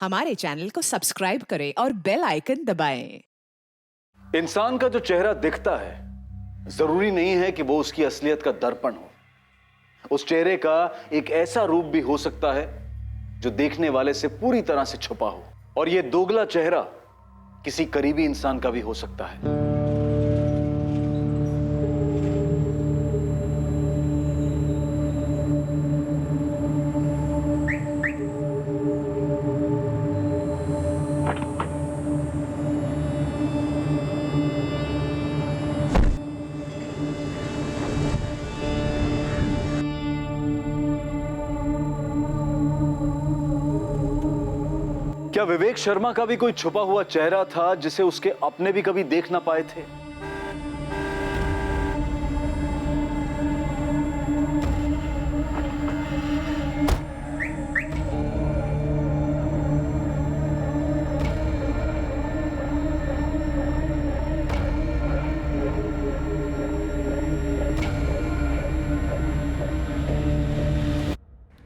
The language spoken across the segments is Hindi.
हमारे चैनल को सब्सक्राइब करें और बेल आइकन दबाएं। इंसान का जो चेहरा दिखता है जरूरी नहीं है कि वो उसकी असलियत का दर्पण हो। उस चेहरे का एक ऐसा रूप भी हो सकता है जो देखने वाले से पूरी तरह से छुपा हो, और यह दोगला चेहरा किसी करीबी इंसान का भी हो सकता है। क्या विवेक शर्मा का भी कोई छुपा हुआ चेहरा था जिसे उसके अपने भी कभी देख ना पाए थे?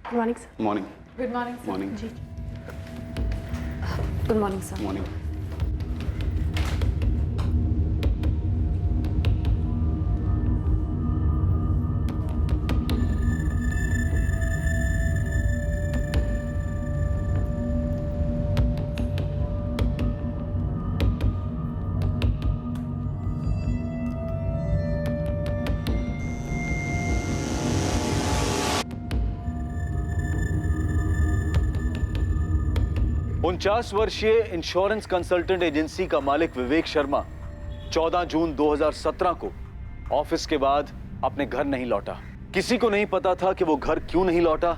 Good morning sir. Morning. Good morning sir. Morning. जी गुड मॉर्निंग सर। मॉर्निंग। उनचास वर्षीय इंश्योरेंस कंसल्टेंट एजेंसी का मालिक विवेक शर्मा 14 जून 2017 को ऑफिस के बाद अपने घर नहीं लौटा। किसी को नहीं पता था कि वो घर क्यों नहीं लौटा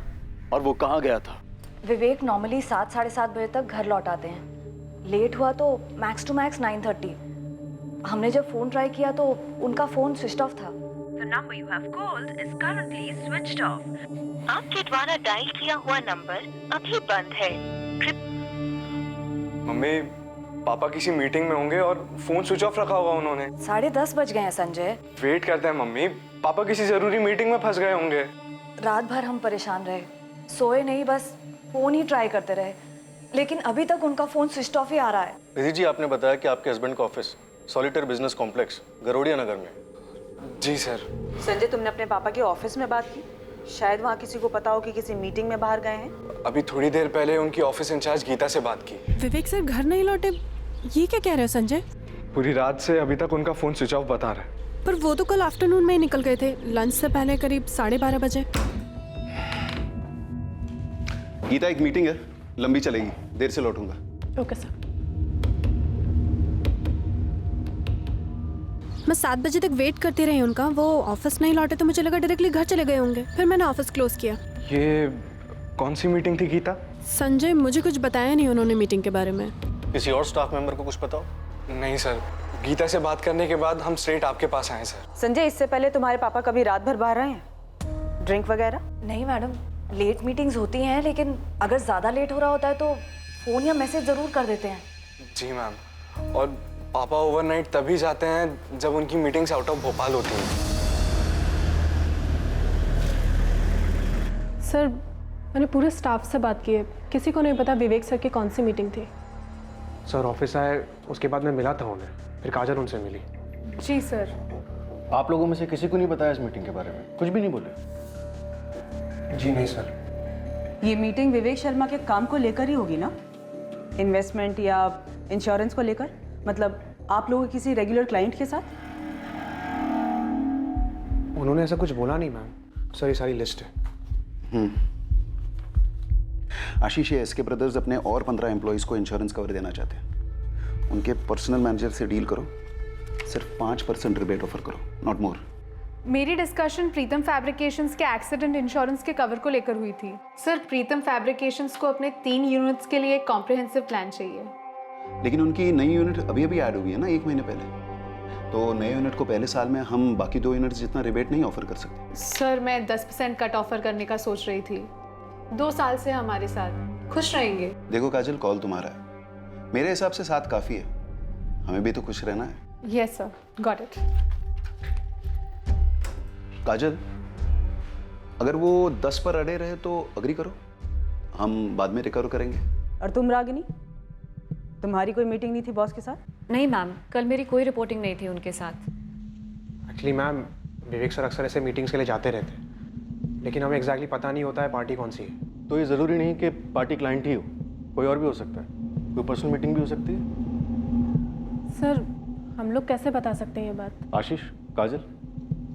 और वो कहां गया था। विवेक नॉर्मली 7 साढ़े 7 बजे तक घर लौट आते हैं। लेट हुआ तो मैक्स टू मैक्स 9:30। हमने जब फोन ट्राई किया तो उनका फोन स्विच ऑफ था। The number you have called is currently switched off. आपके द्वारा डायल किया हुआ नंबर अभी बंद है। मम्मी, पापा किसी मीटिंग में होंगे और फोन स्विच ऑफ रखा होगा उन्होंने। 10:30 बज गए हैं संजय। वेट करते हैं मम्मी, पापा किसी जरूरी मीटिंग में फंस गए होंगे। रात भर हम परेशान रहे, सोए नहीं, बस फोन ही ट्राई करते रहे, लेकिन अभी तक उनका फोन स्विच ऑफ ही आ रहा है। रिधि जी, आपने बताया कि आपके हस्बैंड का ऑफिस सॉलिटर बिजनेस कॉम्प्लेक्स गरोड़िया नगर में। जी सर। संजय, तुमने अपने पापा के ऑफिस में बात की? शायद वहाँ किसी को पता हो कि किसी मीटिंग में बाहर गए हैं। अभी थोड़ी देर पहले उनकी ऑफिस इंचार्ज गीता से बात की। विवेक सर घर नहीं लौटे, ये क्या कह रहे हो संजय? पूरी रात से अभी तक उनका फोन स्विच ऑफ बता रहा है। पर वो तो कल आफ्टरनून में ही निकल गए थे, लंच से पहले करीब 12:30 बजे। गीता, एक मीटिंग है, लंबी चलेगी, देर से लौटूंगा। Okay sir. मैं 7 बजे तक वेट करती रही उनका, वो ऑफिस नहीं लौटे तो मुझे लगा डायरेक्टली घर चले गए होंगे, फिर मैंने ऑफिस क्लोज किया। ये कौन सी मीटिंग थी गीता? संजय, मुझे कुछ बताया नहीं उन्होंने मीटिंग के बारे में। किसी और स्टाफ मेंबर को कुछ पता हो? नहीं सर, गीता से बात करने के बाद हम स्ट्रेट आपके पास आए सर। संजय, इससे पहले तुम्हारे पापा कभी रात भर बाहर रहे हैं, ड्रिंक वगैरह? नहीं मैडम, लेट मीटिंग्स होती हैं, लेकिन अगर ज़्यादा लेट हो रहा होता है तो फ़ोन या मैसेज ज़रूर कर देते हैं। जी मैम, और पापा ओवरनाइट तभी जाते हैं जब उनकी मीटिंग्स आउट ऑफ भोपाल होती हैं। सर, मैंने पूरे स्टाफ से बात की है, किसी को नहीं पता विवेक सर की कौन सी मीटिंग थी। सर ऑफिस आए, उसके बाद मैं मिला था उन्हें, फिर काजल उनसे मिली। जी सर। आप लोगों में से किसी को नहीं बताया इस मीटिंग के बारे में? कुछ भी नहीं बोले? जी नहीं सर। ये मीटिंग विवेक शर्मा के काम को लेकर ही होगी ना? इन्वेस्टमेंट या इंश्योरेंस को लेकर? मतलब आप लोगों के किसी रेगुलर क्लाइंट के साथ? उन्होंने ऐसा कुछ बोला नहीं मैम। सर ये सारी लिस्ट है। आशीष, ये एसके ब्रदर्स अपने और 15 एम्प्लॉइज को इंश्योरेंस कवर देना चाहते हैं। उनके पर्सनल मैनेजर से डील करो, सिर्फ 5% रिबेट ऑफर करो, नॉट मोर। मेरी डिस्कशन प्रीतम फैब्रिकेशंस के एक्सीडेंट इंश्योरेंस के कवर को लेकर हुई थी। सर, प्रीतम फैब्रिकेशंस को अपने 3 यूनिट्स के लिए एक कॉम्प्रिहेंसिव प्लान चाहिए। लेकिन उनकी नई यूनिट अभी अभी ऐड हुई है ना, 1 महीने पहले। तो नए यूनिट को पहले साल में हम बाकी 2 यूनिट्स जितना रिबेट नहीं ऑफर कर सकते। सर, मैं 10% कट ऑफर करने का सोच रही थी। 2 साल से हमारे साथ खुश रहेंगे। देखो काजल, कॉल तुम्हारा है, मेरे हिसाब से 7 काफी है, हमें भी तो खुश रहना है। Yes sir, got it. Kajal, अगर वो 10 पर अड़े रहे तो अग्री करो, हम बाद में रिकवर करेंगे। और तुम रागिनी, तुम्हारी कोई मीटिंग नहीं थी बॉस के साथ? नहीं मैम, कल मेरी कोई रिपोर्टिंग नहीं थी उनके साथ। एक्चुअली मैम, विवेक सर अक्सर ऐसे मीटिंग्स के लिए जाते रहते हैं, लेकिन हमें एग्जैक्टली पता नहीं होता है पार्टी कौन सी है। तो ये ज़रूरी नहीं कि पार्टी क्लाइंट ही हो, कोई और भी हो सकता है, कोई पर्सनल मीटिंग भी हो सकती है। सर हम लोग कैसे बता सकते हैं ये बात? आशीष, काजल,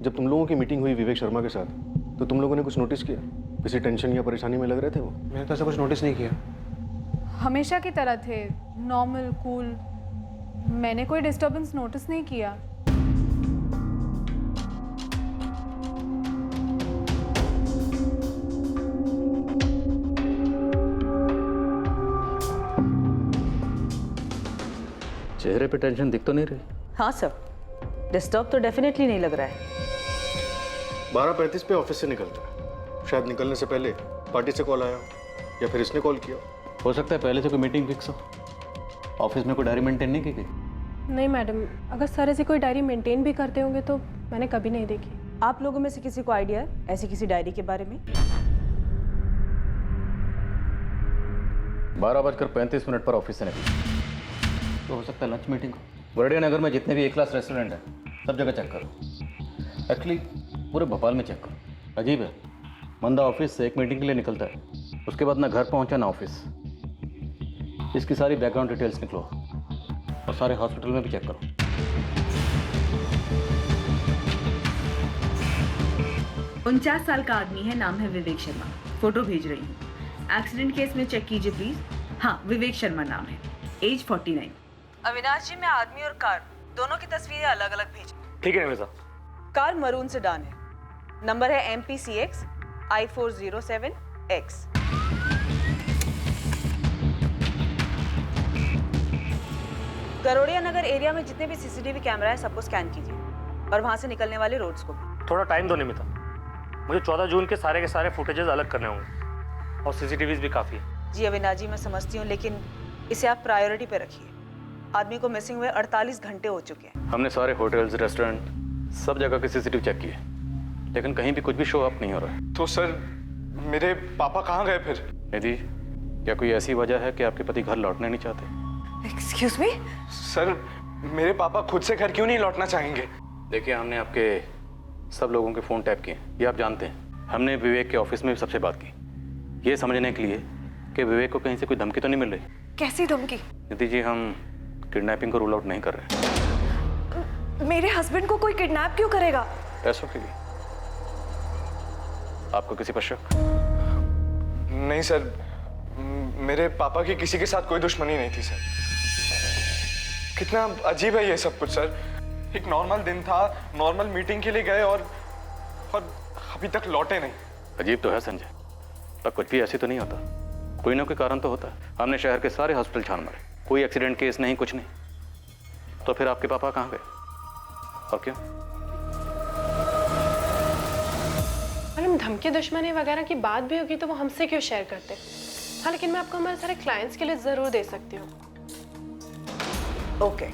जब तुम लोगों की मीटिंग हुई विवेक शर्मा के साथ, तो तुम लोगों ने कुछ नोटिस किया? किसी टेंशन या परेशानी में लग रहे थे वो? मैंने तो ऐसा कुछ नोटिस नहीं किया। हमेशा की तरह थे, नॉर्मल, कूल। मैंने कोई डिस्टर्बेंस नोटिस नहीं किया। चेहरे पे टेंशन दिख तो नहीं रही? हाँ सर, डिस्टर्ब तो डेफिनेटली नहीं लग रहा है। 12:35 पे ऑफिस से निकलता है, शायद निकलने से पहले पार्टी से कॉल आया या फिर इसने कॉल किया। हो सकता है पहले से कोई मीटिंग फिक्स हो। ऑफिस में कोई डायरी मेंटेन नहीं की गई? नहीं मैडम, अगर सर ऐसी कोई डायरी मेंटेन भी करते होंगे तो मैंने कभी नहीं देखी। आप लोगों में से किसी को आइडिया है ऐसी किसी डायरी के बारे में? 12:35 पर ऑफिस से निकला तो हो सकता है लंच मीटिंग हो। बर्डिया नगर में जितने भी ए क्लास रेस्टोरेंट हैं सब जगह चेक करो। एक्चुअली पूरे भोपाल में चेक करो। अजीब है, बंदा ऑफिस से एक मीटिंग के लिए निकलता है, उसके बाद ना घर पहुंचा ना ऑफिस। इसकी सारी बैकग्राउंड डिटेल्स निकलो और सारे हॉस्पिटल में भी चेक करो। उनचास साल का आदमी है, नाम है विवेक शर्मा। फोटो भेज रही हूँ। एक्सीडेंट केस में चेक कीजिए प्लीज। हाँ, विवेक शर्मा नाम है, एज 49। अविनाश जी, मैं आदमी और कार दोनों की तस्वीरें अलग अलग भेज। ठीक है निमिषा। कार मरून सेडान है, नंबर है MPCX I407X। गरोड़िया नगर एरिया में जितने भी CCTV कैमरा है सबको स्कैन कीजिए और वहां से निकलने वाले रोड्स को भी। थोड़ा टाइम दो निमिता, मुझे 14 जून के सारे फुटेजेस अलग करने होंगे और CCTVs भी काफ़ी है। जी अविनाश जी, मैं समझती हूँ, लेकिन इसे आप प्रायोरिटी पे रखिए। आदमी को मिसिंग हुए 48 घंटे हो चुके हैं। हमने सारे होटल्स, रेस्टोरेंट, सब जगह के CCTV चेक किए, लेकिन कहीं भी कुछ भी शो अप नहीं हो रहा है। तो सर मेरे पापा कहाँ गए फिर? निधि, क्या कोई ऐसी वजह है कि आपके पति घर लौटना नहीं चाहते? Excuse me? सर मेरे पापा खुद से घर क्यों नहीं लौटना चाहेंगे? देखिए, हमने आपके सब लोगों के फ़ोन टैप किए, ये आप जानते हैं। हमने विवेक के ऑफिस में भी सबसे बात की, ये समझने के लिए कि विवेक को कहीं से कोई धमकी तो नहीं मिल रही। कैसी धमकी? निधि जी, हम किडनैपिंग को रूल आउट नहीं कर रहे। मेरे हस्बैंड को कोई किडनैप क्यों करेगा? पैसों के लिए। आपको किसी पर शक? नहीं सर, मेरे पापा की किसी के साथ कोई दुश्मनी नहीं थी सर। कितना अजीब है ये सब कुछ सर। एक नॉर्मल दिन था, नॉर्मल मीटिंग के लिए गए और अभी तक लौटे नहीं। अजीब तो है संजय, पर कुछ भी ऐसे तो नहीं होता, कोई ना कोई कारण तो होता है। हमने शहर के सारे हॉस्पिटल छान मारे, कोई एक्सीडेंट केस नहीं, कुछ नहीं। तो फिर आपके पापा कहाँ गए और क्यों? मैडम, धमकी दुश्मनी वगैरह की बात भी होगी तो वो हमसे क्यों शेयर करते? हाँ, लेकिन मैं आपको हमारे सारे क्लाइंट्स के लिए जरूर दे सकती हूँ। ओके,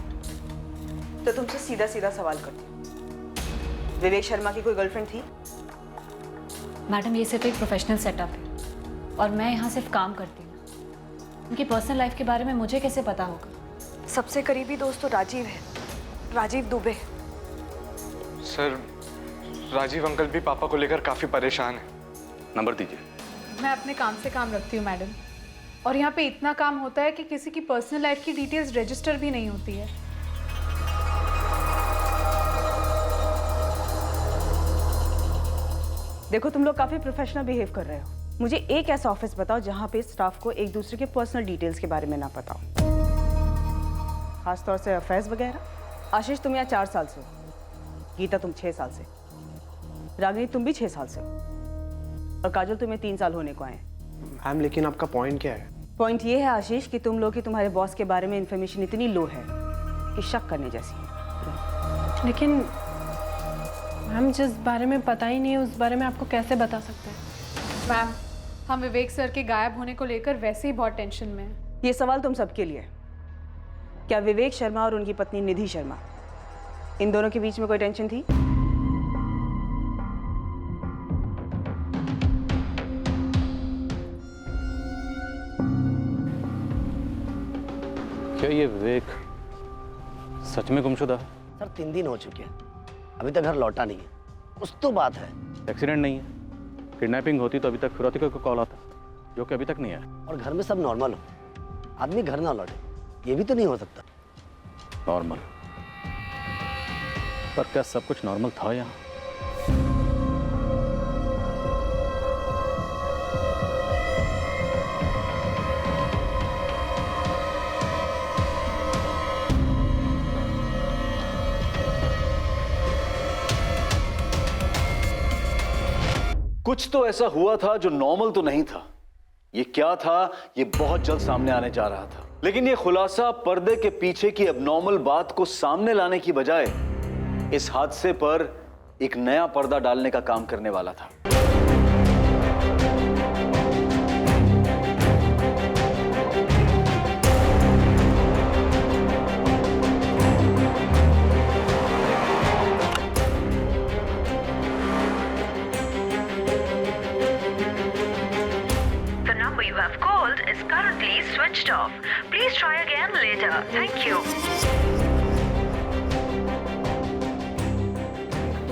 तो तुमसे सीधा सीधा सवाल करती हूँ, विवेक शर्मा की कोई गर्लफ्रेंड थी? मैडम, ये सिर्फ एक प्रोफेशनल सेटअप है और मैं यहाँ सिर्फ काम करती हूँ। उनकी पर्सनल लाइफ के बारे में मुझे कैसे पता होगा? सबसे करीबी दोस्त तो राजीव है, राजीव दुबे। सर राजीव अंकल भी पापा को लेकर काफी परेशान है। नंबर दीजिए। मैं अपने काम से काम रखती हूँ मैडम, और यहाँ पे इतना काम होता है कि किसी की पर्सनल लाइफ की डिटेल्स रजिस्टर भी नहीं होती है। देखो, तुम लोग काफी प्रोफेशनल बिहेव कर रहे हो। मुझे एक ऐसा ऑफिस बताओ जहाँ पे स्टाफ को एक दूसरे के पर्सनल डिटेल्स के बारे में ना पता हो, खासतौर से अफेयर्स वगैरह। आशीष, तुम यहाँ 4 साल से हो, गीता तुम 6 साल से, रागिनी तुम भी 6 साल से हो, और काजल तुम्हें 3 साल होने को आए हैं। मैम, लेकिन आपका पॉइंट क्या है? पॉइंट ये है आशीष कि तुम लोग की तुम्हारे बॉस के बारे में इंफॉर्मेशन इतनी लो है कि शक करने जैसी है। लेकिन मैम, जिस बारे में पता ही नहीं है उस बारे में आपको कैसे बता सकते हैं? मैम, हम विवेक सर के गायब होने को लेकर वैसे ही बहुत टेंशन में हैं। ये सवाल तुम सबके लिए। क्या विवेक शर्मा और उनकी पत्नी निधि शर्मा, इन दोनों के बीच में कोई टेंशन थी? क्या ये विवेक सच में गुमशुदा है? सर 3 दिन हो चुके हैं, अभी तक घर लौटा नहीं है। कुछ तो बात है। एक्सीडेंट नहीं है, किडनैपिंग होती तो अभी तक फिरौती का कॉल आता, जो कि अभी तक नहीं आया। और घर में सब नॉर्मल हो, आदमी घर ना लौटे, ये भी तो नहीं हो सकता। नॉर्मल? पर क्या सब कुछ नॉर्मल था यहाँ? कुछ तो ऐसा हुआ था जो नॉर्मल तो नहीं था। ये क्या था, ये बहुत जल्द सामने आने जा रहा था। लेकिन ये खुलासा पर्दे के पीछे की अबनॉर्मल बात को सामने लाने की बजाय इस हादसे पर एक नया पर्दा डालने का काम करने वाला था। The number you have called is currently switched off. Please try again later. Thank you.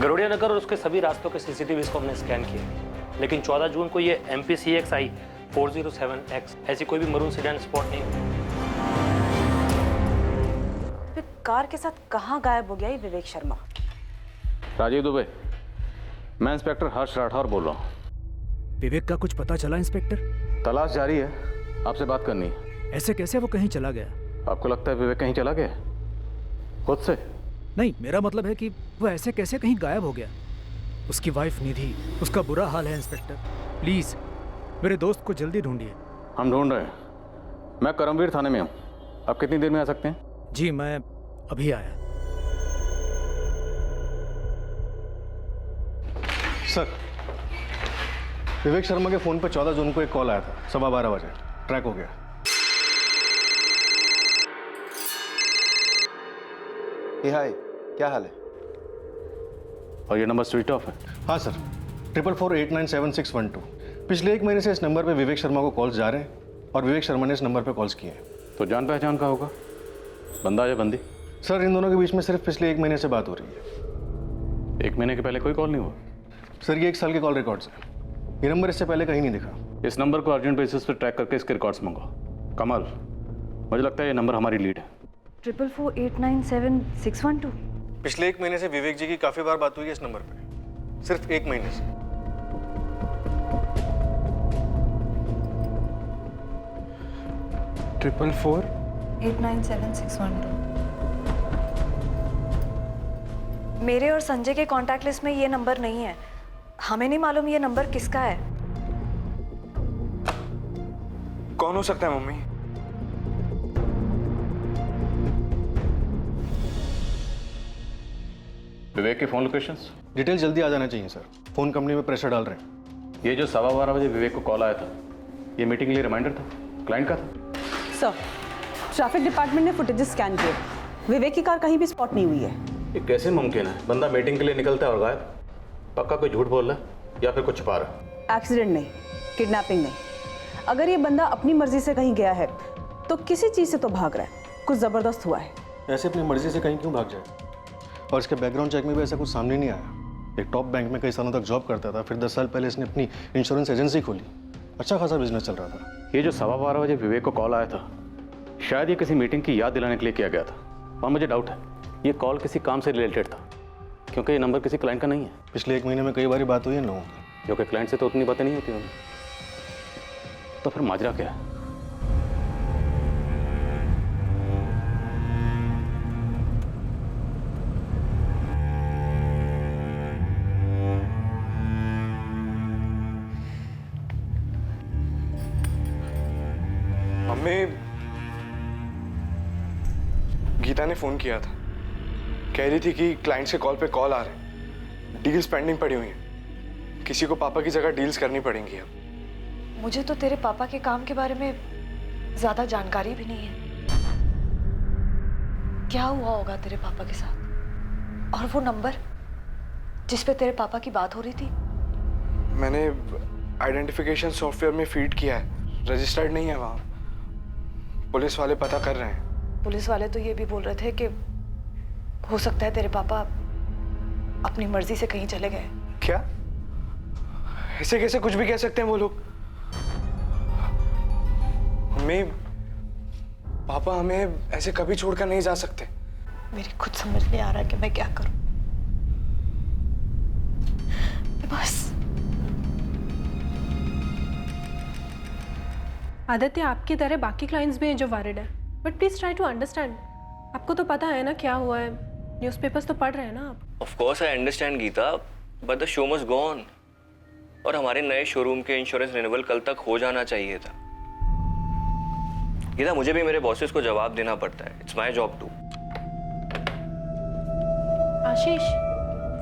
गरुड़िया नगर और उसके सभी रास्तों के सीसीटीवीज को हमने स्कैन किया, लेकिन 14 जून को ये MPCXI 407X ऐसी कोई भी मरून सेडान स्पॉट नहीं हुई। कार के साथ कहाँ गायब हो गया ये विवेक शर्मा? राजीव दुबे, मैं इंस्पेक्टर हर्ष राठौर बोल रहा हूँ। विवेक का कुछ पता चला इंस्पेक्टर? तलाश जारी है, आपसे बात करनी है। ऐसे कैसे वो कहीं चला गया? आपको लगता है विवेक कहीं चला गया खुद से? नहीं, मेरा मतलब है कि वो ऐसे कैसे कहीं गायब हो गया। उसकी वाइफ निधि, उसका बुरा हाल है इंस्पेक्टर। प्लीज मेरे दोस्त को जल्दी ढूंढिए। हम ढूंढ रहे हैं। मैं करमवीर थाने में हूँ, आप कितनी देर में आ सकते हैं? जी मैं अभी आया। सर, विवेक शर्मा के फोन पर 14 जून को एक कॉल आया था 12:15 बजे। ट्रैक हो गया। हाय, क्या हाल है? और ये नंबर स्विच ऑफ है? हाँ सर, 4448976112। पिछले 1 महीने से इस नंबर पे विवेक शर्मा को कॉल्स जा रहे हैं और विवेक शर्मा ने इस नंबर पे कॉल्स किए हैं। तो जान पहचान का होगा, बंदा या बंदी? सर, इन दोनों के बीच में सिर्फ पिछले 1 महीने से बात हो रही है। 1 महीने के पहले कोई कॉल नहीं हुआ? सर, ये 1 साल के कॉल रिकॉर्ड्स हैं। ये नंबर इससे पहले कहीं नहीं दिखा। इस नंबर को अर्जेंट बेसिस पर ट्रैक करके इसके रिकॉर्ड्स मंगाओ। कमल, मुझे लगता है ये नंबर हमारी लीड है। 4448976112। पिछले 1 महीने से विवेक जी की काफी बार बात हुई है इस नंबर पे, सिर्फ 1 महीने से। ट्रिपल 4 897612। मेरे और संजय के कांटेक्ट लिस्ट में ये नंबर नहीं है। हमें नहीं मालूम ये नंबर किसका है। कौन हो सकता है मम्मी? विवेक के फोन लोकेशंस? डिटेल जल्दी आ जाना चाहिए सर, फोन कंपनी में प्रेशर डाल रहे हैं। ये जो 12:15 बजे विवेक को कॉल आया था, ये मीटिंग के लिए रिमाइंडर था, क्लाइंट का था? सर, ट्रैफिक डिपार्टमेंट ने फुटेजेस स्कैन किए, विवेक की कार कहीं भी स्पॉट नहीं हुई है। ये कैसे मुमकिन है? बंदा मीटिंग के लिए निकलता है और गायब। पक्का कोई झूठ बोल रहा है या फिर कुछ छुपा रहा है? एक्सीडेंट नहीं, किडनैपिंग नहीं। अगर ये बंदा अपनी मर्जी से कहीं गया है तो किसी चीज़ से तो भाग रहा है, कुछ ज़बरदस्त हुआ है। ऐसे अपनी मर्जी से कहीं क्यों भाग जाए? और इसके बैकग्राउंड चेक में भी ऐसा कुछ सामने नहीं आया। एक टॉप बैंक में कई सालों तक जॉब करता था, फिर 10 साल पहले इसने अपनी इंश्योरेंस एजेंसी खोली। अच्छा खासा बिजनेस चल रहा था। ये जो 12:15 बजे विवेक को कॉल आया था, शायद ये किसी मीटिंग की याद दिलाने के लिए किया गया था। और मुझे डाउट है ये कॉल किसी काम से रिलेटेड था, क्योंकि ये नंबर किसी क्लाइंट का नहीं है। पिछले 1 महीने में कई बार बात हुई है लोगों की, जो कि क्लाइंट से तो उतनी बातें नहीं होती होंगी। तो फिर माजरा क्या है? मम्मी, गीता ने फोन किया था, कह रही थी कि क्लाइंट से कॉल पे कॉल आ रहे हैं, डील्स पेंडिंग पड़ी हुई हैं, किसी को पापा की जगह डील्स करनी पड़ेंगी अब। मुझे तो तेरे पापा के काम के बारे में ज्यादा जानकारी भी नहीं है। क्या हुआ होगा तेरे पापा के साथ? और वो नंबर जिस पे तेरे पापा की बात हो रही थी? मैंने आइडेंटिफिकेशन सॉफ्टवेयर में फीड किया है, रजिस्टर्ड नहीं है वहाँ। पुलिस वाले पता कर रहे हैं। पुलिस वाले तो ये भी बोल रहे थे कि हो सकता है तेरे पापा अपनी मर्जी से कहीं चले गए। क्या? ऐसे कैसे कुछ भी कह सकते हैं वो लोग? मम्मी, पापा हमें ऐसे कभी छोड़कर नहीं जा सकते। मेरी खुद समझ नहीं आ रहा कि मैं क्या करूं। बस आदित्य, आपकी तरह बाकी क्लाइंट्स भी हैं जो वरीड है, but please try to understand. आपको तो पता है ना क्या हुआ है, न्यूज़पेपर्स तो पढ़ रहे हैं ना आप। Of course I understand Geeta, but the show must go on. और हमारे नए शोरूम के इंश्योरेंस रिन्यूअल कल तक हो जाना चाहिए था। गीता, मुझे भी मेरे बॉसेस को जवाब देना पड़ता है। It's my job too. Ashish,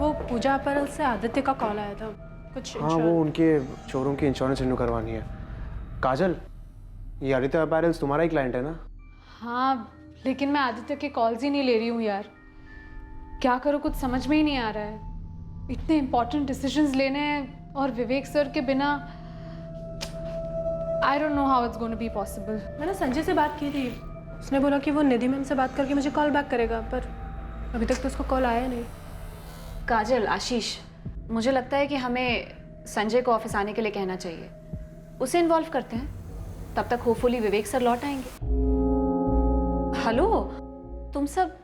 वो पूजा अपैरल से आदित्य का कॉल आया था कुछ। हाँ, वो उनके शोरूम की इंश्योरेंस रिन्यू करवानी है। काजल, ये आदित्य अपैरल्स तुम्हारा ही क्लाइंट है ना? हाँ, लेकिन मैं आदित्य के कॉल्स ही नहीं ले रही हूँ यार। क्या करूँ, कुछ समझ में ही नहीं आ रहा है। इतने इंपॉर्टेंट डिसीजंस लेने हैं और विवेक सर के बिना I don't know how it's gonna be possible. मैंने संजय से बात की थी, उसने बोला कि वो निधि मैम से बात करके मुझे कॉल बैक करेगा, पर अभी तक तो उसको कॉल आया नहीं। काजल, आशीष, मुझे लगता है कि हमें संजय को ऑफिस आने के लिए कहना चाहिए। उसे इन्वॉल्व करते हैं, तब तक होपफुली विवेक सर लौट आएंगे। हेलो, तुम सब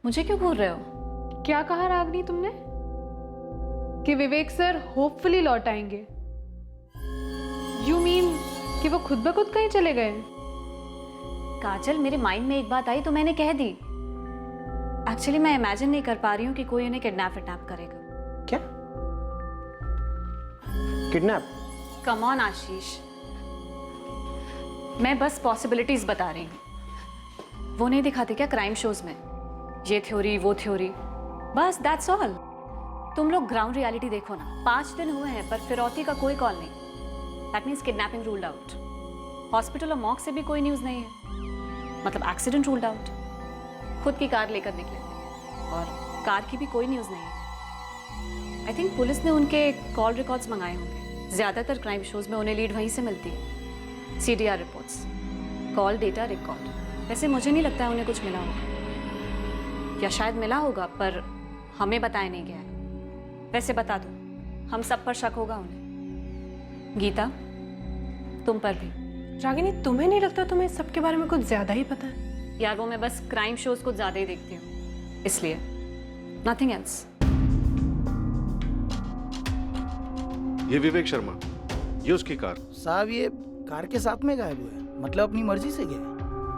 मुझे क्यों घूर रहे हो? क्या कहा रागनी तुमने? कि विवेक सर होपफुली लौट आएंगे? यू मीन कि वो खुद ब खुद कहीं चले गए? काजल, मेरे माइंड में एक बात आई तो मैंने कह दी। एक्चुअली मैं इमेजिन नहीं कर पा रही हूँ कि कोई उन्हें किडनैप करेगा। क्या? किडनैप? कम ऑन आशीष, मैं बस पॉसिबिलिटीज बता रही हूँ। वो नहीं दिखाते क्या क्राइम शोज में, ये थ्योरी वो थ्योरी, बस दैट्स ऑल। तुम लोग ग्राउंड रियलिटी देखो ना। 5 दिन हुए हैं पर फिरौती का कोई कॉल नहीं। That means kidnapping ruled out. Hospital और मॉक से भी कोई न्यूज़ नहीं है, मतलब एक्सीडेंट रूल्ड आउट। खुद की कार लेकर निकले और कार की भी कोई न्यूज़ नहीं है। आई थिंक पुलिस ने उनके कॉल रिकॉर्ड्स मंगाए होंगे। ज़्यादातर क्राइम शोज में उन्हें लीड वहीं से मिलती है। CDR reports, call data record. वैसे मुझे नहीं लगता है उन्हें कुछ मिला होगा, या शायद मिला होगा पर हमें बताया नहीं गया है। वैसे बता दो, हम सब पर शक होगा उन्हें। गीता, तुम पर भी। रागिनी, तुम्हें नहीं लगता तुम्हें इस सब के बारे में कुछ ज्यादा ही पता है? यार, वो मैं बस क्राइम शोज कुछ ज्यादा ही देखती हूँ, इसलिए, नथिंग एल्स। ये विवेक शर्मा, ये उसकी कार। साहब, ये कार के साथ में गायब हुए, मतलब अपनी मर्जी से गए?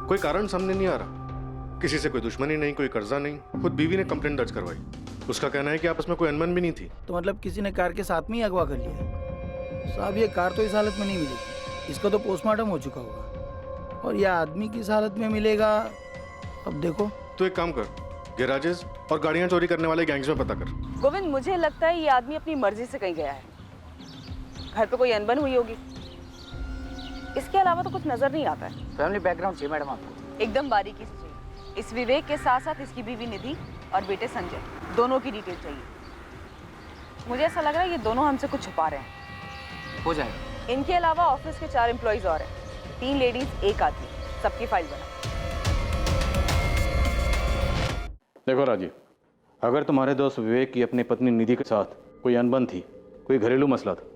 कोई कारण सामने नहीं आ रहा। किसी से कोई दुश्मनी नहीं, कोई कर्जा नहीं। खुद बीवी ने कंप्लेंट दर्ज करवाई। उसका कहना है कि आपस में कोई अनबन भी नहीं थी। तो मतलब किसी ने कार के साथ में ही अगवा कर लिया? साहब, ये कार तो इस हालत में नहीं मिलेगी, इसका तो पोस्टमार्टम हो चुका होगा, और यह आदमी किस हालत में मिलेगा अब देखो। तो एक काम कर, गैराजेस और गाड़ियां चोरी करने वाले गैंग्स में पता कर। गोविंद, मुझे लगता है ये आदमी अपनी मर्जी से कहीं गया है। घर पे कोई अनबन हुई होगी, इसके अलावा तो कुछ नजर नहीं आता है। फैमिली बैकग्राउंड चाहिए मैडम आपको? एकदम बारीकी से चाहिए। इस विवेक के साथ साथ इसकी बीवी निधि और बेटे संजय, दोनों की डिटेल चाहिए। मुझे ऐसा लग रहा है ये दोनों हमसे कुछ छुपा रहे हैं। हो जाएगा। इनके अलावा ऑफिस के 4 एम्प्लॉइज और हैं, 3 लेडीज 1 आदमी, सबकी फाइल बना। देखो राजीव, अगर तुम्हारे दोस्त विवेक की अपनी पत्नी निधि के साथ कोई अनबन थी, कोई घरेलू मसला था,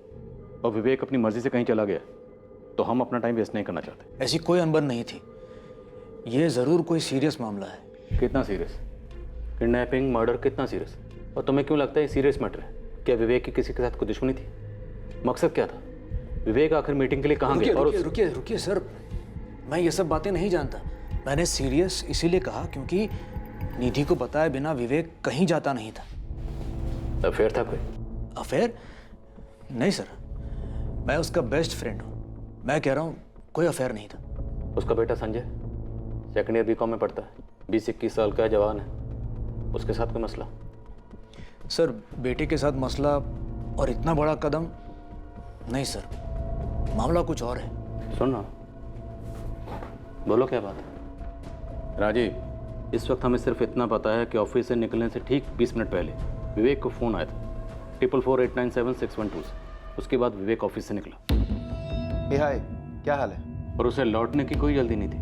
और विवेक अपनी मर्जी से कहीं चला गया, तो हम अपना टाइम वेस्ट नहीं करना चाहते। ऐसी कोई अनबन नहीं थी, ये जरूर कोई सीरियस मामला है। कितना सीरियस? किडनैपिंग, मर्डर, कितना सीरियस? और तुम्हें क्यों लगता है सीरियस मैटर है? क्या विवेक की किसी के साथ कोई दुश्मनी थी? मकसद क्या था? विवेक आखिर मीटिंग के लिए कहाँ गया? और रुकिए सर, मैं ये सब बातें नहीं जानता। मैंने सीरियस इसीलिए कहा क्योंकि निधि को बताए बिना विवेक कहीं जाता नहीं था। अफेयर था कोई? अफेयर? नहीं सर, मैं उसका बेस्ट फ्रेंड हूँ। मैं कह रहा हूँ कोई अफेयर नहीं था। उसका बेटा संजय सेकंड ईयर B.Com में पढ़ता है, 20-21 साल का जवान है, उसके साथ कोई मसला? सर, बेटे के साथ मसला और इतना बड़ा कदम नहीं सर, मामला कुछ और है। सुनो, बोलो क्या बात है? राजीव, इस वक्त हमें सिर्फ इतना पता है कि ऑफिस से निकलने से ठीक 20 मिनट पहले विवेक को फ़ोन आया था 4448976112 से। उसके बाद विवेक ऑफिस से निकला। हाय, क्या हाल है? और उसे लौटने की कोई जल्दी नहीं थी।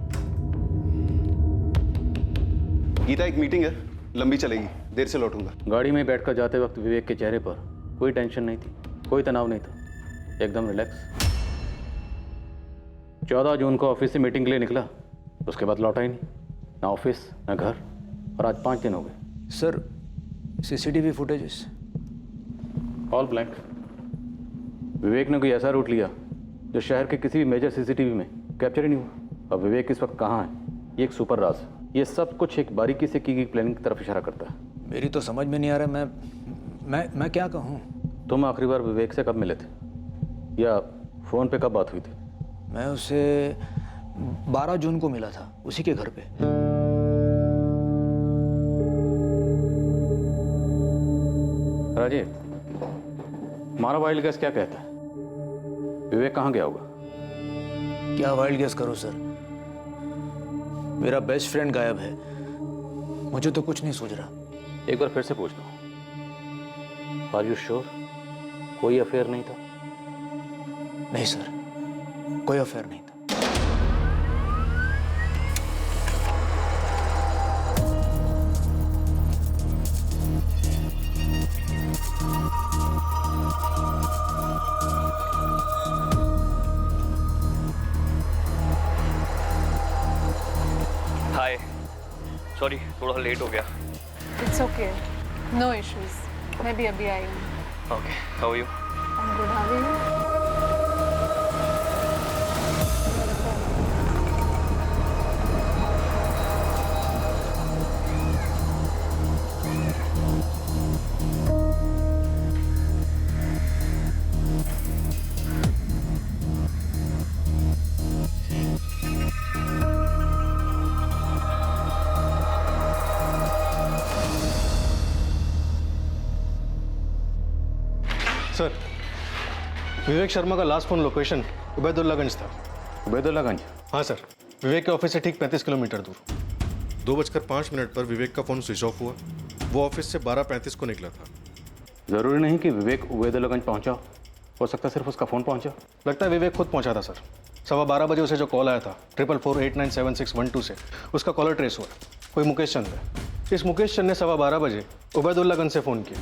गीता, एक मीटिंग है, लंबी चलेगी, देर से लौटूंगा। गाड़ी में बैठकर जाते वक्त विवेक के चेहरे पर कोई टेंशन नहीं थी, कोई तनाव नहीं था, एकदम रिलैक्स। 14 जून को ऑफिस से मीटिंग के लिए निकला, उसके बाद लौटा ही नहीं, ना ऑफिस ना घर, और आज 5 दिन हो गए। Sir, CCTV footages all blank. Vivek ने कोई ऐसा रूट लिया जो शहर के किसी भी मेजर सीसीटीवी में कैप्चर ही नहीं हुआ। अब विवेक इस वक्त कहाँ है, ये एक सुपर राज है। ये सब कुछ एक बारीकी से की गई प्लानिंग की तरफ इशारा करता है। मेरी तो समझ में नहीं आ रहा, मैं क्या कहूँ। तुम आखिरी बार विवेक से कब मिले थे, या फ़ोन पे कब बात हुई थी? मैं उसे 12 जून को मिला था, उसी के घर पे। राजीव, हमारा वाइल्ड गैस क्या कहता है, विवेक कहाँ गया होगा? क्या वाइल्ड गेस करो सर, मेरा बेस्ट फ्रेंड गायब है, मुझे तो कुछ नहीं सूझ रहा। एक बार फिर से पूछता हूँ, आर यू श्योर कोई अफेयर नहीं था? नहीं सर, कोई अफेयर नहीं था। हाय, सॉरी थोड़ा लेट हो गया। इट्स ओके, नो इश्यूज, मैं भी अभी आई हूँ। Okay, how are you? I am good, how are you? Sir, Vivek Sharma का लास्ट फोन लोकेशन उबैदुल्लागंज था। उबैदुल्लागंज? हाँ सर, विवेक के ऑफिस से ठीक 35 किलोमीटर दूर। 2:05 पर विवेक का फोन स्विच ऑफ हुआ। वो ऑफिस से 12:35 को निकला था। जरूरी नहीं कि विवेक उबैदुल्लागंज पहुंचा, हो सकता है सिर्फ उसका फोन पहुंचा। लगता है विवेक खुद पहुंचा था सर। 12:15 उसे जो कॉल आया था 44489761 से, उसका कॉलर ट्रेस हुआ। कोई मुकेश चंद है। इस मुकेश चंद ने 12:15 उबैदुल्लागंज से फ़ोन किया,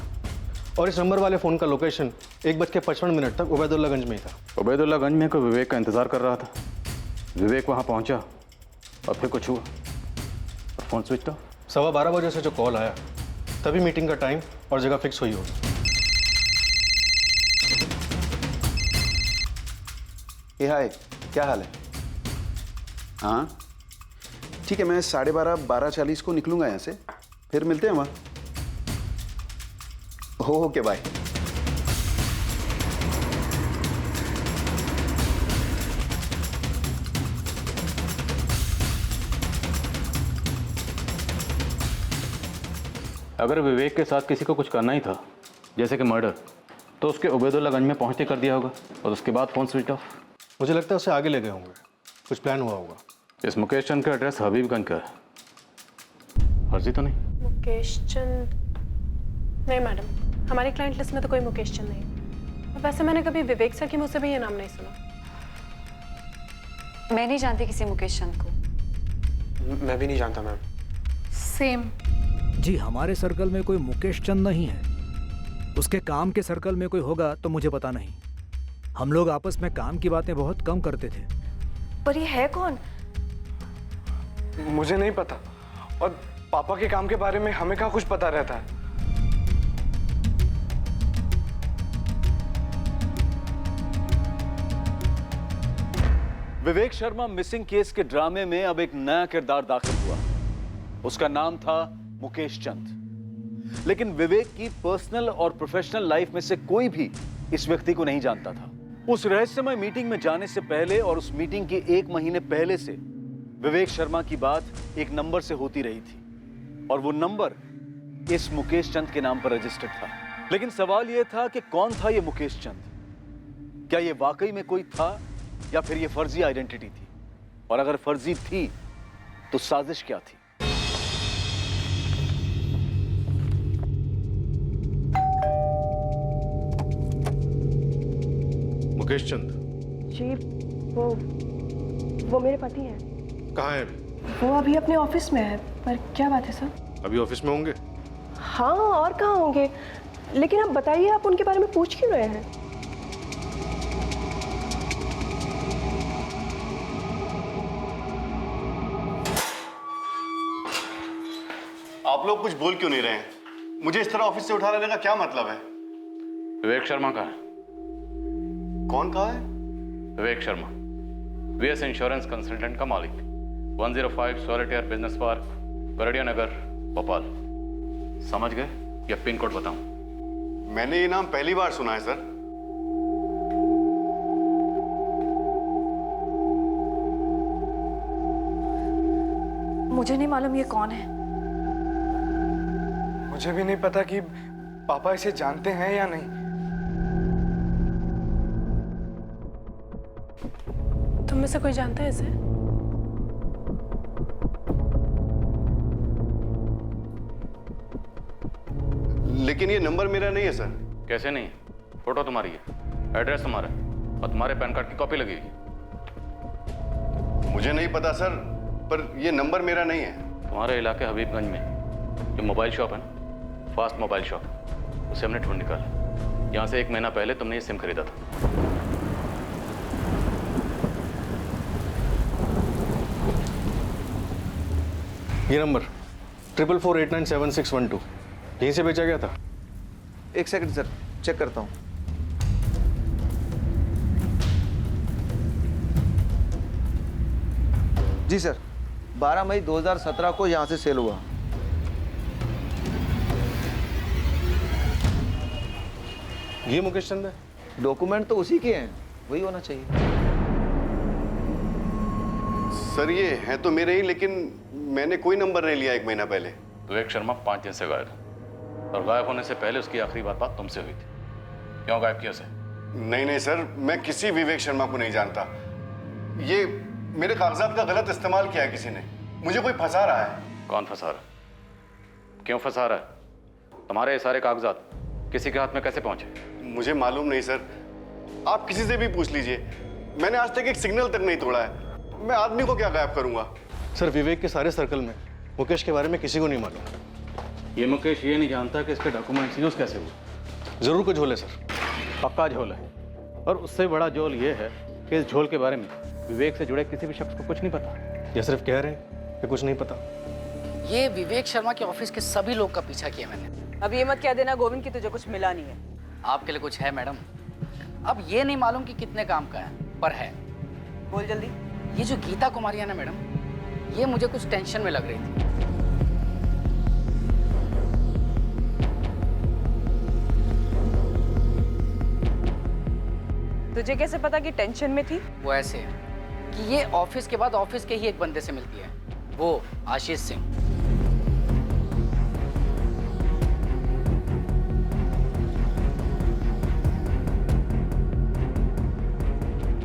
और इस नंबर वाले फ़ोन का लोकेशन 1:55 तक उबैदुल्लागंज में ही था। उबैदुल्लागंज में कोई विवेक का इंतजार कर रहा था। विवेक वहां पहुंचा और फिर कुछ हुआ और फोन स्विच ऑफ। 12:15 से जो कॉल आया तभी मीटिंग का टाइम और जगह फिक्स हुई होगी। हाय, क्या हाल है? हाँ ठीक है, मैं 12:30 12:40 को निकलूंगा यहाँ से, फिर मिलते हैं वहाँ। Okay bye. अगर विवेक के साथ किसी को कुछ करना ही था, जैसे कि मर्डर, तो उसके उबैदुल्लागंज में पहुंचते कर दिया होगा और उसके बाद फोन स्विच ऑफ। मुझे लगता है उसे आगे ले गए होंगे, कुछ प्लान हुआ होगा। इस मुकेश चंद का एड्रेस हबीबगंज का है, फर्जी तो नहीं? मुकेश चंद? नहीं मैडम, हमारी क्लाइंट लिस्ट में तो कोई मुकेश चंद नहीं। वैसे मैंने कभी विवेक सर के मुंह से भी ये नाम नहीं सुना। मैं नहीं जानती किसी मुकेश चंद को। मैं भी नहीं जानता मैम। सेम। जी, हमारे सर्कल में कोई मुकेश चंद नहीं है। उसके काम के सर्कल में कोई होगा तो मुझे पता नहीं। हम लोग आपस में काम की बातें बहुत कम करते थे। पर ये है कौन? मुझे नहीं पता, और पापा के काम के बारे में हमें कहाँ कुछ पता रहता है। विवेक शर्मा मिसिंग केस के ड्रामे में अब एक नया किरदार दाखिल हुआ। उसका नाम था मुकेश चंद। लेकिन विवेक की पर्सनल और प्रोफेशनल लाइफ में से कोई भी इस व्यक्ति को नहीं जानता था। उस रहस्यमय मीटिंग में जाने से पहले और उस मीटिंग के 1 महीने पहले से विवेक शर्मा की बात एक नंबर से होती रही थी, और वो नंबर इस मुकेश चंद के नाम पर रजिस्टर्ड था। लेकिन सवाल यह था कि कौन था ये मुकेश चंद? क्या ये वाकई में कोई था या फिर ये फर्जी आइडेंटिटी थी? और अगर फर्जी थी तो साजिश क्या थी? मुकेश चंद जी, वो मेरे पति हैं। कहाँ है अभी? वो अभी अपने ऑफिस में है, पर क्या बात है सर? अभी ऑफिस में होंगे? हाँ, और कहाँ होंगे? लेकिन आप बताइए, आप उनके बारे में पूछ क्यों रहे हैं? आप लोग कुछ बोल क्यों नहीं रहे हैं? मुझे इस तरह ऑफिस से उठा लेने का क्या मतलब है? विवेक शर्मा कहाँ है? कौन कहा है? Vivek Sharma, VS insurance consultant का मालिक, 105 सॉलिटेयर बिजनेस पार्क, गरडिया नगर, भोपाल। समझ गए या पिन कोड बताऊं? मैंने ये नाम पहली बार सुना है सर। मुझे नहीं मालूम ये कौन है। मुझे भी नहीं पता कि पापा इसे जानते हैं या नहीं। तुम में से कोई जानता है इसे? लेकिन ये नंबर मेरा नहीं है सर। कैसे नहीं? फोटो तुम्हारी है, एड्रेस तुम्हारा है और तुम्हारे पैन कार्ड की कॉपी लगी हुई। मुझे नहीं पता सर, पर ये नंबर मेरा नहीं है। तुम्हारे इलाके हबीबगंज में जो मोबाइल शॉप है ना, फास्ट मोबाइल शॉप, उसे हमने ढूंढ निकाला। यहाँ से 1 महीना पहले तुमने ये सिम खरीदा था। ये नंबर 4448976112 यहीं से बेचा गया था। एक सेकंड सर, चेक करता हूँ। जी सर, 12 मई 2017 को यहाँ से सेल हुआ। ये मुकेश चंद है? डॉक्यूमेंट तो उसी के हैं, वही होना चाहिए। सर ये है तो मेरे ही, लेकिन मैंने कोई नंबर नहीं लिया 1 महीना पहले। विवेक शर्मा 5 दिन से गायब है और गायब होने से पहले उसकी आखिरी बात तुमसे हुई थी। क्यों गायब किया उसे? नहीं सर, मैं किसी विवेक शर्मा को नहीं जानता। ये मेरे कागजात का गलत इस्तेमाल किया है किसी ने। मुझे कोई फंसा रहा है। कौन फंसा रहा है? क्यों फंसा रहा है? तुम्हारे ये सारे कागजात किसी के हाथ में कैसे पहुंचे? मुझे मालूम नहीं सर, आप किसी से भी पूछ लीजिए। मैंने आज तक एक सिग्नल तक नहीं तोड़ा है। मैं आदमी को क्या गायब करूंगा? सर विवेक के सारे सर्कल में मुकेश के बारे में किसी को नहीं मालूम। ये मुकेश ये नहीं जानता कि इसके डॉक्यूमेंट्स यूज कैसे हुए। जरूर कोई झोल है सर। पक्का झोल है, और उससे बड़ा झोल ये है कि इस झोल के बारे में विवेक से जुड़े किसी भी शख्स को कुछ नहीं पता। ये सिर्फ कह रहे हैं कि कुछ नहीं पता। ये विवेक शर्मा के ऑफिस के सभी लोग का पीछा किया मैंने। अब ये मत कह देना गोविंद की तुझे कुछ मिला नहीं है। आपके लिए कुछ है मैडम? अब ये नहीं मालूम कि कितने काम का है, पर है। बोल जल्दी। ये जो गीता कुमारी है ना मैडम, ये मुझे कुछ टेंशन में लग रही थी। तुझे कैसे पता कि टेंशन में थी? वो ऐसे है कि ये ऑफिस के बाद ऑफिस के ही एक बंदे से मिलती है, वो आशीष सिंह।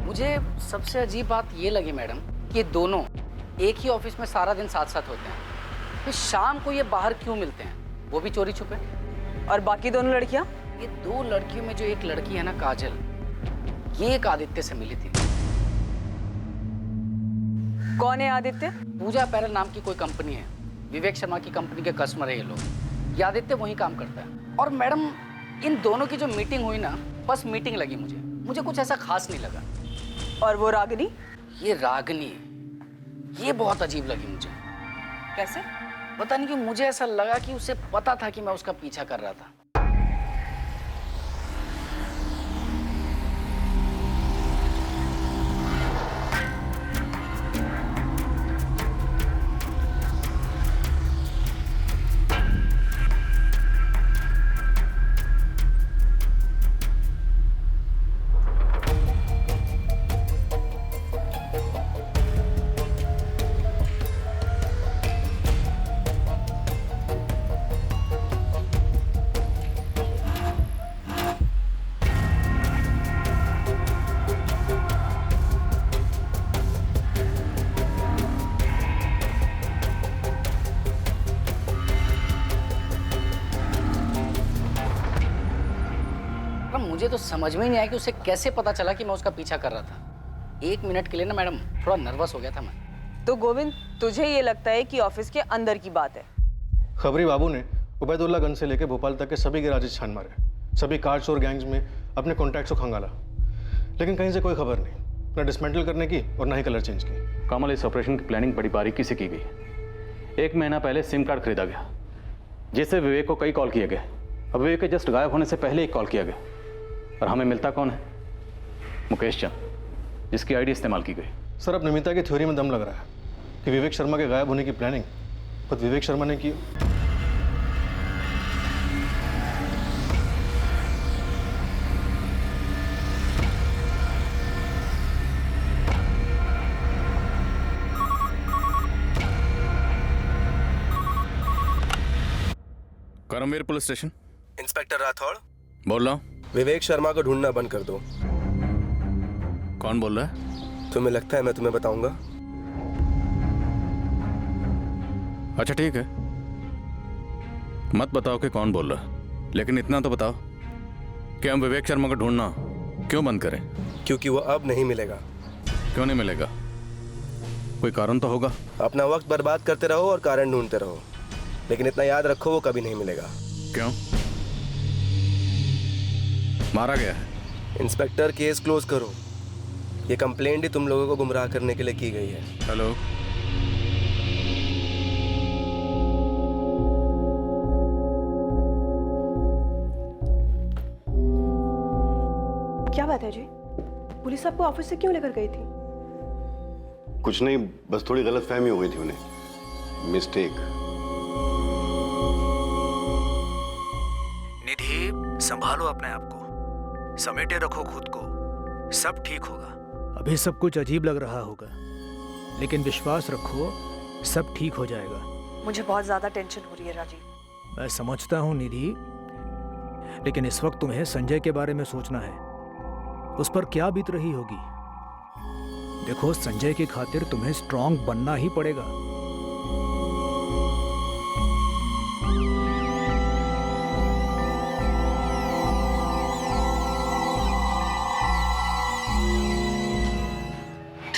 मुझे सबसे अजीब बात ये लगी मैडम कि दोनों एक ही ऑफिस में सारा दिन साथ साथ होते हैं, फिर शाम को ये बाहर क्यों मिलते हैं, वो भी चोरी छुपे। और बाकी दोनों लड़कियां? ये 2 लड़कियों में जो एक लड़की है ना काजल, ये एक आदित्य से मिली थी। कौन है आदित्य? पूजा पैरल नाम की कोई कंपनी है, विवेक शर्मा की कंपनी के कस्टमर है ये लोग। ये आदित्य वहीं काम करता है। और मैडम इन दोनों की जो मीटिंग हुई ना, बस मीटिंग लगी मुझे कुछ ऐसा खास नहीं लगा। और वो रागिनी? ये रागिनी, ये बहुत अजीब लगी मुझे। कैसे? पता नहीं क्यों मुझे ऐसा लगा कि उसे पता था कि मैं उसका पीछा कर रहा था। मुझे तो समझ में ही नहीं आया कि उसे कैसे पता चला कि मैं उसका पीछा कर रहा था। 1 मिनट के लिए ना मैडम थोड़ा नर्वस हो गया था मैं। तो गोविंद, तुझे ये लगता है कि ऑफिस के अंदर की बात है? खबरी बाबू ने उबैदुल्लागंज से लेकर भोपाल तक के सभी गैराजेस छान मारे, सभी कार चोर गैंग्स में अपने कॉन्टैक्ट्स को खंगाला, लेकिन कहीं से कोई खबर नहीं, ना डिसमेंटल करने की और ना ही कलर चेंज की। कमल, इस ऑपरेशन की प्लानिंग बड़ी बारीकी से की गई। 1 महीना पहले सिम कार्ड खरीदा गया, जिससे विवेक को कई कॉल किए गए। अब विवेक के जस्ट गायब होने से पहले एक कॉल किया गया, और हमें मिलता कौन है? मुकेश चंद, जिसकी आईडी इस्तेमाल की गई। सर, अब नमिता की थ्योरी में दम लग रहा है कि विवेक शर्मा के गायब होने की प्लानिंग खुद विवेक शर्मा ने की। Karamveer police station. Inspector Rathore बोल रहा हूँ। विवेक शर्मा को ढूंढना बंद कर दो। कौन बोल रहा है? तुम्हें लगता है मैं तुम्हें बताऊंगा? अच्छा ठीक है, मत बताओ कि कौन बोल रहा है, लेकिन इतना तो बताओ कि हम विवेक शर्मा को ढूंढना क्यों बंद करें? क्योंकि वो अब नहीं मिलेगा। क्यों नहीं मिलेगा? कोई कारण तो होगा। अपना वक्त बर्बाद करते रहो और कारण ढूंढते रहो, लेकिन इतना याद रखो वो कभी नहीं मिलेगा। क्यों? मारा गया है? इंस्पेक्टर, केस क्लोज करो। ये कंप्लेंट ही तुम लोगों को गुमराह करने के लिए की गई है। हेलो, क्या बात है जी? पुलिस आपको ऑफिस से क्यों लेकर गई थी? कुछ नहीं, बस थोड़ी गलतफहमी हो गई थी उन्हें, मिस्टेक। निधि, संभालो अपने आप को, समेटे रखो खुद को, सब ठीक होगा। अभी सब कुछ अजीब लग रहा होगा, लेकिन विश्वास रखो, सब ठीक हो जाएगा। मुझे बहुत ज्यादा टेंशन हो रही है राजीव। मैं समझता हूँ निधि, लेकिन इस वक्त तुम्हें संजय के बारे में सोचना है। उस पर क्या बीत रही होगी। देखो, संजय की खातिर तुम्हें स्ट्रांग बनना ही पड़ेगा।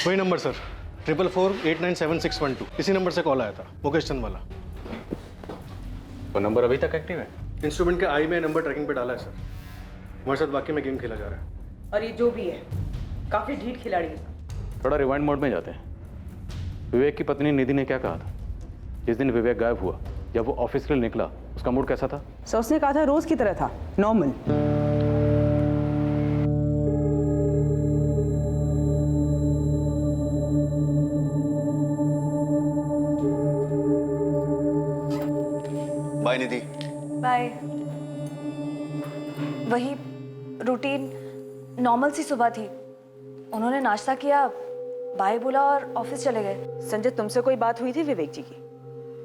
वही नंबर सर, 444897612, इसी नंबर से कॉल आया था, मुकेश चंद वाला। वो नंबर अभी तक एक्टिव है? इंस्ट्रूमेंट के आई में नंबर ट्रैकिंग पे डाला है सर। हमारे साथ वाकई में गेम खेला जा रहा है। और ये जो भी है, काफी ढीठ खिलाड़ी है। थोड़ा रिवाइंड मोड में जाते हैं। विवेक की पत्नी निधि ने क्या कहा था जिस दिन विवेक गायब हुआ? जब वो ऑफिस के लिए निकला, उसका मूड कैसा था? सो उसने कहा था रोज की तरह था, नॉर्मल। बाय निधि। बाय। वही रूटीन नॉर्मल सी सुबह थी। उन्होंने नाश्ता किया, बाय बोला और ऑफिस चले गए। संजय, तुमसे कोई बात हुई थी विवेक जी की?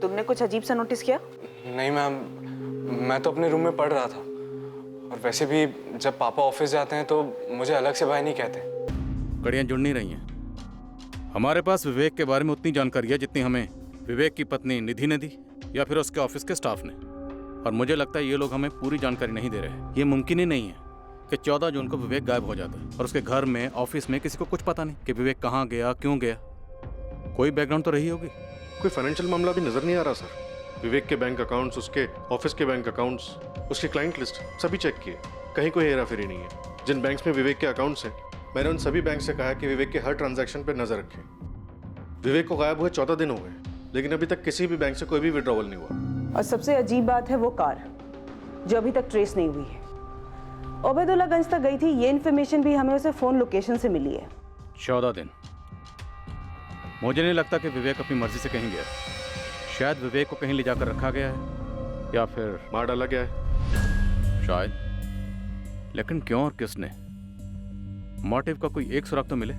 तुमने कुछ अजीब सा नोटिस किया? नहीं मैम, मैं तो अपने रूम में पढ़ रहा था, और वैसे भी जब पापा ऑफिस जाते हैं तो मुझे अलग से बाय नहीं कहते। कड़ियाँ जुड़ नहीं रही हैं। हमारे पास विवेक के बारे में उतनी जानकारी है जितनी हमें विवेक की पत्नी निधि ने दी या फिर उसके ऑफिस के स्टाफ ने, और मुझे लगता है ये लोग हमें पूरी जानकारी नहीं दे रहे हैं। ये मुमकिन ही नहीं है कि 14 जून को विवेक गायब हो जाता है और उसके घर में, ऑफिस में किसी को कुछ पता नहीं कि विवेक कहाँ गया, क्यों गया। कोई बैकग्राउंड तो रही होगी। कोई फाइनेंशियल मामला भी नजर नहीं आ रहा सर। विवेक के बैंक अकाउंट्स, उसके ऑफिस के बैंक अकाउंट्स, उसकी क्लाइंट लिस्ट सभी चेक किए, कहीं कोई हेराफेरी नहीं है। जिन बैंक्स में विवेक के अकाउंट्स हैं, मैंने उन सभी बैंक से कहा कि विवेक के हर ट्रांजैक्शन पर नजर रखें। विवेक को गायब हुए 14 दिन हो गए, लेकिन अभी तक किसी भी बैंक से कोई भी विड्रॉवल नहीं हुआ। और सबसे अजीब बात है वो कार, जो अभी तक ट्रेस नहीं हुई है। उबैदुल्लागंज तक गई थी, ये इन्फॉर्मेशन भी हमें उसे फोन लोकेशन से मिली है। 14 दिन। मुझे नहीं लगता कि विवेक अपनी मर्जी से कहीं गया। शायद विवेक को कहीं ले जाकर रखा गया है या फिर मार डाला गया है शायद। लेकिन क्यों और किसने? मोटिव का कोई एक सुराग तो मिले।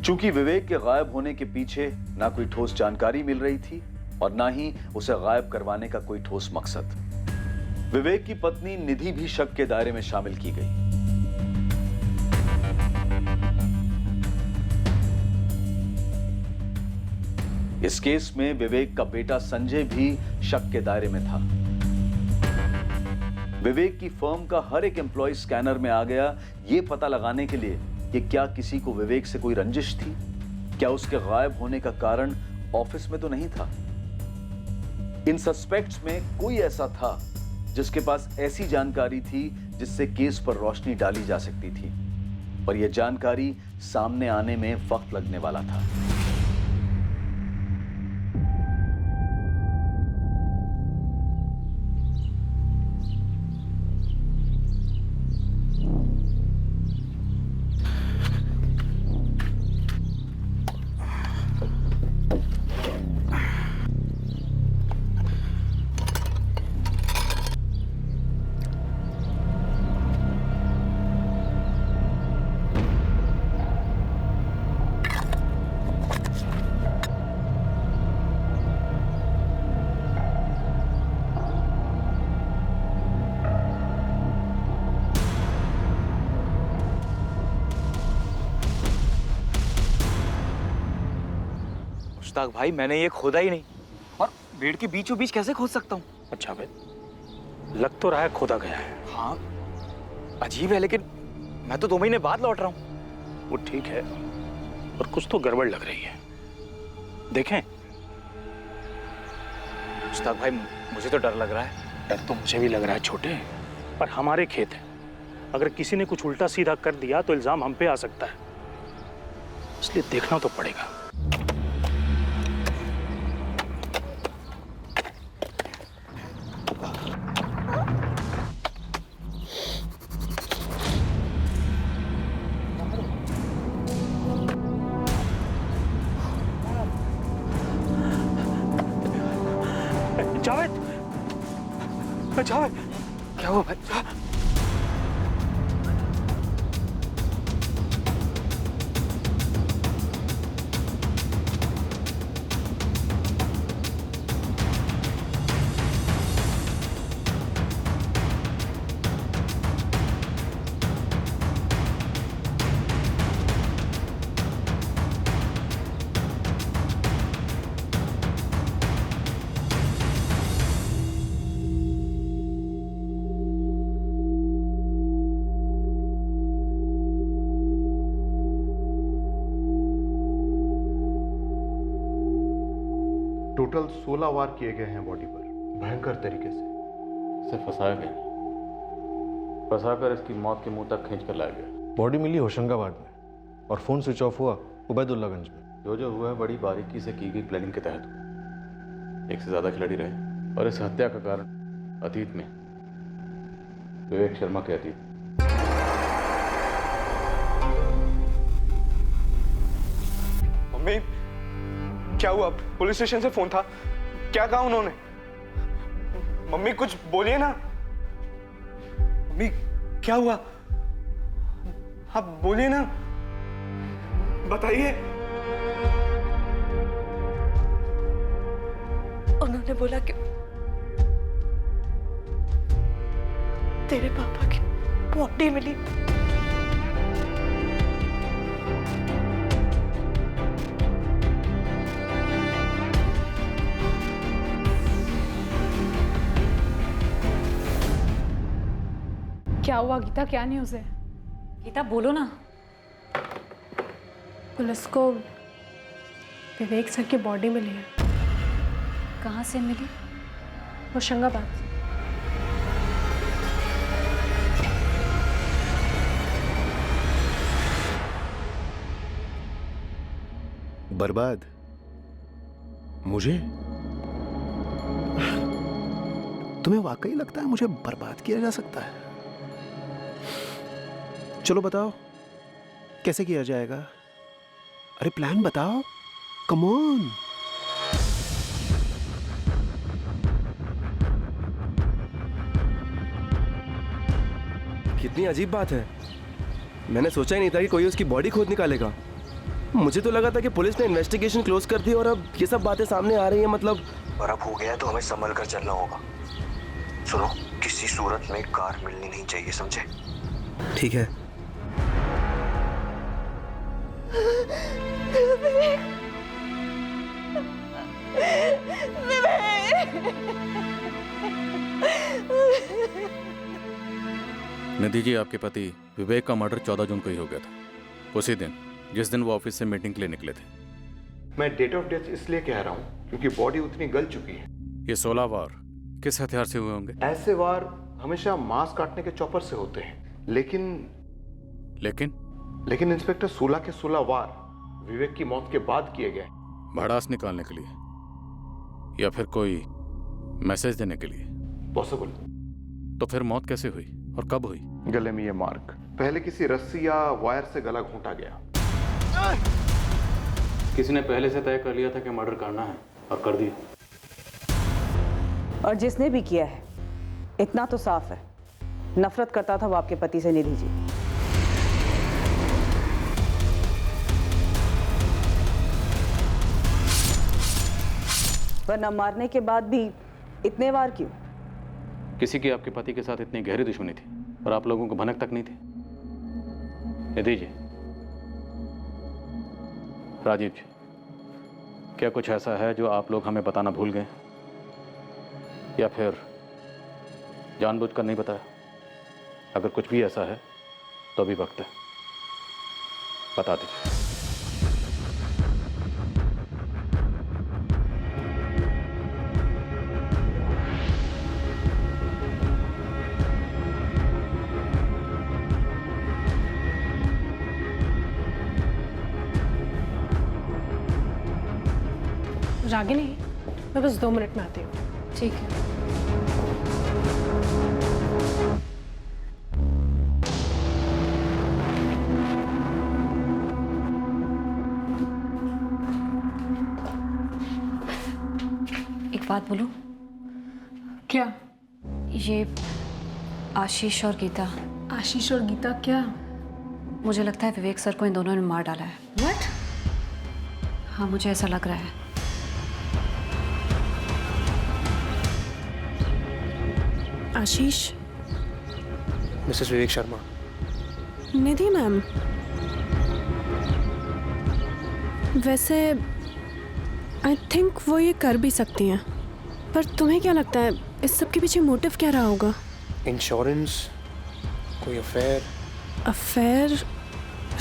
चूंकि विवेक के गायब होने के पीछे ना कोई ठोस जानकारी मिल रही थी और ना ही उसे गायब करवाने का कोई ठोस मकसद, विवेक की पत्नी निधि भी शक के दायरे में शामिल की गई। इस केस में विवेक का बेटा संजय भी शक के दायरे में था। विवेक की फर्म का हर एक एम्प्लॉय स्कैनर में आ गया, यह पता लगाने के लिए कि क्या किसी को विवेक से कोई रंजिश थी? क्या उसके गायब होने का कारण ऑफिस में तो नहीं था? इन सस्पेक्ट्स में कोई ऐसा था जिसके पास ऐसी जानकारी थी जिससे केस पर रोशनी डाली जा सकती थी, और यह जानकारी सामने आने में वक्त लगने वाला था। मुश्ताक भाई, मैंने ये खोदा ही नहीं, और पेड़ के बीचों बीच कैसे खोद सकता हूँ? अच्छा भाई, लग तो रहा है खोदा गया है। हाँ अजीब है, लेकिन मैं तो 2 महीने बाद लौट रहा हूँ। वो ठीक है, पर कुछ तो गड़बड़ लग रही है। देखें? मुश्ताक भाई, मुझे तो डर लग रहा है। डर तो मुझे भी लग रहा है छोटे, पर हमारे खेत है, अगर किसी ने कुछ उल्टा सीधा कर दिया तो इल्जाम हम पे आ सकता है, इसलिए देखना तो पड़ेगा। जावेद, जावेद, क्या हुआ भाई? टोटल 16 वार किए गए हैं बॉडी पर, भयंकर तरीके से। इसे फंसाया गया, फंसाकर इसकी मौत के मुंह तक खींच कर लाया गया। बॉडी मिली होशंगाबाद में और फ़ोन स्विच ऑफ हुआ उबैदुल्लागंज में। जो हुआ है बड़ी बारीकी से की गई प्लानिंग के तहत। एक से ज़्यादा खिलाड़ी रहे और इस हत्या का कारण अतीत में विवेक शर्मा के अतीत। मम्मी, क्या हुआ? पुलिस स्टेशन से फोन था, क्या कहा उन्होंने? मम्मी कुछ बोलिए ना। मम्मी क्या हुआ? आप बोलिए ना, बताइए। उन्होंने बोला कि तेरे पापा की बॉडी मिली। क्या हुआ गीता, क्या न्यूज़ है? गीता बोलो ना। पुलिस को विवेक सर की बॉडी मिली है। कहाँ से मिली? होशंगाबाद। बर्बाद? मुझे? तुम्हें वाकई लगता है मुझे बर्बाद किया जा सकता है? चलो बताओ कैसे किया जाएगा? अरे प्लान बताओ, कम ऑन। कितनी अजीब बात है, मैंने सोचा ही नहीं था कि कोई उसकी बॉडी खोद निकालेगा। मुझे तो लगा था कि पुलिस ने इन्वेस्टिगेशन क्लोज कर दी और अब ये सब बातें सामने आ रही हैं। मतलब और अब हो गया तो हमें संभल कर चलना होगा। सुनो, किसी सूरत में कार मिलनी नहीं चाहिए, समझे? ठीक है। निधि जी, आपके पति विवेक का मर्डर 14 जून को ही हो गया था। उसी दिन जिस दिन वो ऑफिस से मीटिंग के लिए निकले थे। मैं डेट ऑफ डेथ इसलिए कह रहा हूँ क्योंकि बॉडी उतनी गल चुकी है। ये 16 वार किस हथियार से हुए होंगे? ऐसे वार हमेशा मांस काटने के चॉपर से होते हैं, लेकिन इंस्पेक्टर 16 के 16 वार विवेक की मौत के बाद किए गए। भड़ास निकालने के लिए या फिर कोई मैसेज देने के लिए? पॉसिबल। तो फिर मौत कैसे हुई और कब हुई? गले में ये मार्क पहले किसी रस्सी या वायर से गला घोंटा गया। किसी ने पहले से तय कर लिया था कि मर्डर करना है और कर दिया। और जिसने भी किया है इतना तो साफ है, नफरत करता था वो आपके पति से, निधि जी। वरना मारने के बाद भी इतने वार क्यों? किसी की आपके पति के साथ इतनी गहरी दुश्मनी थी और आप लोगों को भनक तक नहीं थी? निधि जी, राजीव जी, क्या कुछ ऐसा है जो आप लोग हमें बताना भूल गए या फिर जानबूझकर नहीं बताया? अगर कुछ भी ऐसा है तो अभी वक्त है, बता दीजिए। रागिनी, मैं बस 2 मिनट में आती हूँ। ठीक है। एक बात बोलूं? क्या? ये आशीष और गीता। आशीष और गीता क्या? मुझे लगता है विवेक सर को इन दोनों ने मार डाला है। What? हाँ, मुझे ऐसा लग रहा है। आशीष। मिसेस विवेक शर्मा। निधि मैम, वैसे आई थिंक वो ये कर भी सकती हैं, पर तुम्हें क्या लगता है इस सब के पीछे मोटिव क्या रहा होगा? इंश्योरेंस, कोई अफेयर? अफेयर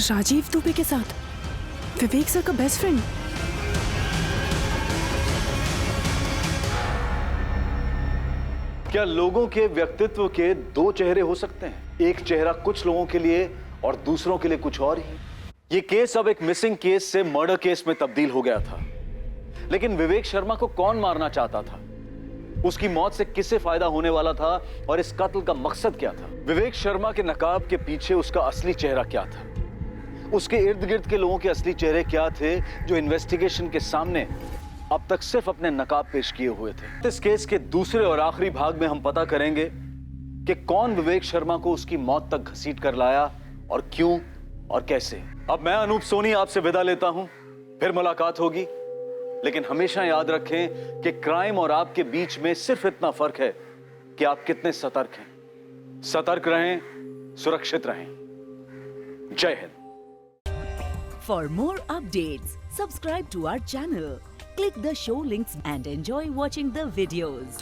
राजीव दुबे के साथ? विवेक सर का बेस्ट फ्रेंड? क्या लोगों के व्यक्तित्व के 2 चेहरे हो सकते हैं? एक चेहरा कुछ लोगों के लिए और दूसरों के लिए कुछ और ही। ये केस अब एक मिसिंग केस से मर्डर केस में तब्दील हो गया था। लेकिन विवेक शर्मा को कौन मारना चाहता था? उसकी मौत से किससे फायदा होने वाला था और इस कत्ल का मकसद क्या था? विवेक शर्मा के नकाब के पीछे उसका असली चेहरा क्या था? उसके इर्द गिर्द के लोगों के असली चेहरे क्या थे जो इन्वेस्टिगेशन के सामने अब तक सिर्फ अपने नकाब पेश किए हुए थे? इस केस के दूसरे और आखिरी भाग में हम पता करेंगे कि कौन विवेक शर्मा को उसकी मौत तक घसीट कर लाया और क्यों और कैसे। अब मैं अनूप सोनी आपसे विदा लेता हूं, फिर मुलाकात होगी। लेकिन हमेशा याद रखें कि क्राइम और आपके बीच में सिर्फ इतना फर्क है कि आप कितने सतर्क हैं। सतर्क रहें, सुरक्षित रहें। जय Hind. For more updates, subscribe to our channel, click the show links and enjoy watching the videos.